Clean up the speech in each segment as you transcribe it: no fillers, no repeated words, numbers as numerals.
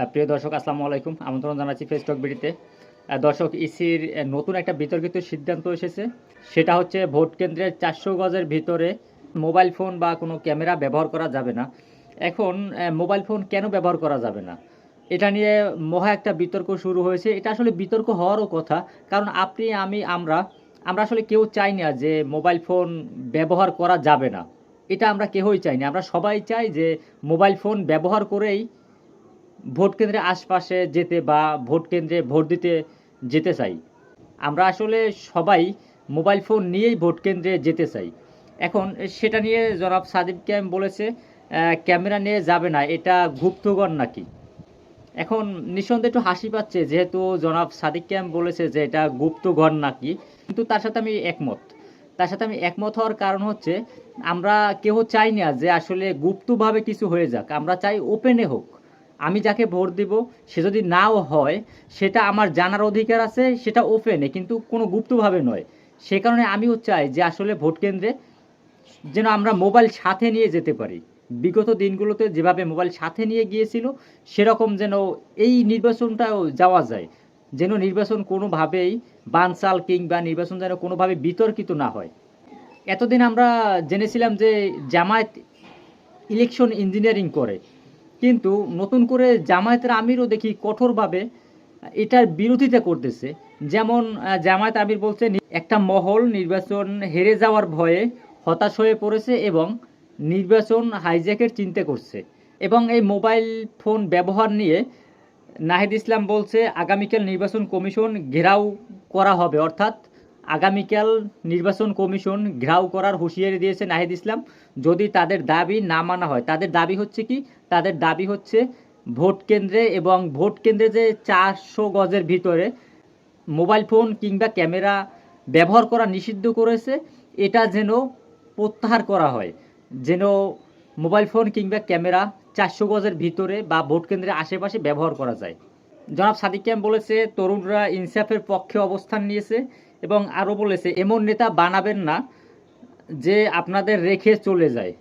প্রিয় দর্শক আসসালামু আলাইকুম। আমন্ত্রণ জানাচ্ছি ফেসটক বিডিতে। দর্শক ইসির নতুন একটা বিতর্কিত সিদ্ধান্ত এসেছে। সেটা হচ্ছে ভোট কেন্দ্রের ৪০০ গজের ভিতরে মোবাইল ফোন বা কোনো ক্যামেরা ব্যবহার করা যাবে না। এখন মোবাইল ফোন কেন ব্যবহার করা যাবে না? এটা নিয়ে মহা একটা বিতর্ক শুরু হয়েছে। এটা আসলে বিতর্ক হওয়ারও কথা। কারণ আপনি, আমি, আমরা আসলে কেউ চাই না যে মোবাইল ফোন ব্যবহার করা যাবে না। এটা আমরা কেউই চাই না। আমরা সবাই চাই যে মোবাইল ফোন ব্যবহার করেই ভোট কেন্দ্রের আশপাশে যেতে বা ভোট কেন্দ্রে ভোট দিতে যেতে চাই। আমরা আসলে সবাই মোবাইল ফোন নিয়েই ভোট কেন্দ্রে যেতে চাই। এখন সেটা নিয়ে জনাব সাদিক ক্যাম বলেছে ক্যামেরা নিয়ে যাবে না, এটা গুপ্তগণ নাকি? এখন নিঃসন্দেহে একটু হাসি পাচ্ছে যেহেতু জনাব সাদিক ক্যাম বলেছে যে এটা গুপ্তগণ নাকি, কিন্তু তার সাথে আমি একমত হওয়ার কারণ হচ্ছে আমরা কেউ চাই না যে আসলে গুপ্তভাবে কিছু হয়ে যাক, আমরা চাই ওপেনে হোক। আমি যাকে ভোট দিব সে যদি নাও হয় সেটা আমার জানার অধিকার আছে, সেটা ওপেনে, কিন্তু কোনো গুপ্তভাবে নয়। সে কারণে আমিও চাই যে আসলে ভোট কেন্দ্রে যেন আমরা মোবাইল সাথে নিয়ে যেতে পারি। বিগত দিনগুলোতে যেভাবে মোবাইল সাথে নিয়ে গিয়েছিল সেরকম যেন এই নির্বাচনটাও যাওয়া যায়, যেন নির্বাচন কোনোভাবেই বানচাল কিংবা নির্বাচন যেন কোনোভাবে বিতর্কিত না হয়। এতদিন আমরা জেনেছিলাম যে জামায়াত ইলেকশন ইঞ্জিনিয়ারিং করে, কিন্তু নতুন করে জামায়াতের আমিরও দেখি কঠোরভাবে এটার বিরোধিতা করতেছে। যেমন জামায়াত আমির বলছে একটা মহল নির্বাচন হেরে যাওয়ার ভয়ে হতাশ হয়ে পড়েছে এবং নির্বাচন হাইজ্যাকের চিন্তা করছে। এবং এই মোবাইল ফোন ব্যবহার নিয়ে নাহিদ ইসলাম বলছে আগামীকাল নির্বাচন কমিশন ঘেরাও করা হবে, অর্থাৎ আগামীকাল নির্বাচন কমিশন ঘেরাও করার হুঁশিয়ারি দিয়েছে নাহিদ ইসলাম যদি তাদের দাবি না মানা হয়। তাদের দাবি হচ্ছে কি? তাদের দাবি হচ্ছে ভোট কেন্দ্রে এবং ভোট কেন্দ্রে যে ৪০০ গজের ভিতরে মোবাইল ফোন কিংবা ক্যামেরা ব্যবহার করা নিষিদ্ধ করেছে, এটা যেন প্রত্যাহার করা হয়, যেন মোবাইল ফোন কিংবা ক্যামেরা ৪০০ গজের ভিতরে বা ভোট কেন্দ্রের আশেপাশে ব্যবহার করা যায়। জনাব সাদিক ক্যাম বলেছে তরুণরা ইনসাফের পক্ষে অবস্থান নিয়েছে এবং আরও বলেছে এমন নেতা বানাবেন না যে আপনাদের রেখে চলে যায়।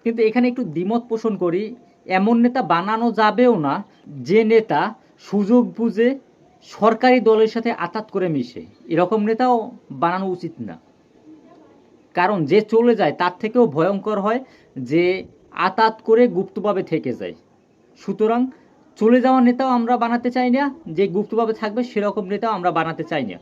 কিন্তু এখানে একটু দ্বিমত পোষণ করি। এমন নেতা বানানো যাবেও না যে নেতা সুযোগ বুঝে সরকারি দলের সাথে আঁতাত করে মিশে। এরকম নেতাও বানানো উচিত না। কারণ যে চলে যায় তার থেকেও ভয়ঙ্কর হয় যে আঁতাত করে গুপ্তভাবে থেকে যায়। সুতরাং চলে যাওয়া নেতাও আমরা বানাতে চাই না, যে গুপ্তভাবে থাকবে সেরকম নেতাও আমরা বানাতে চাই না।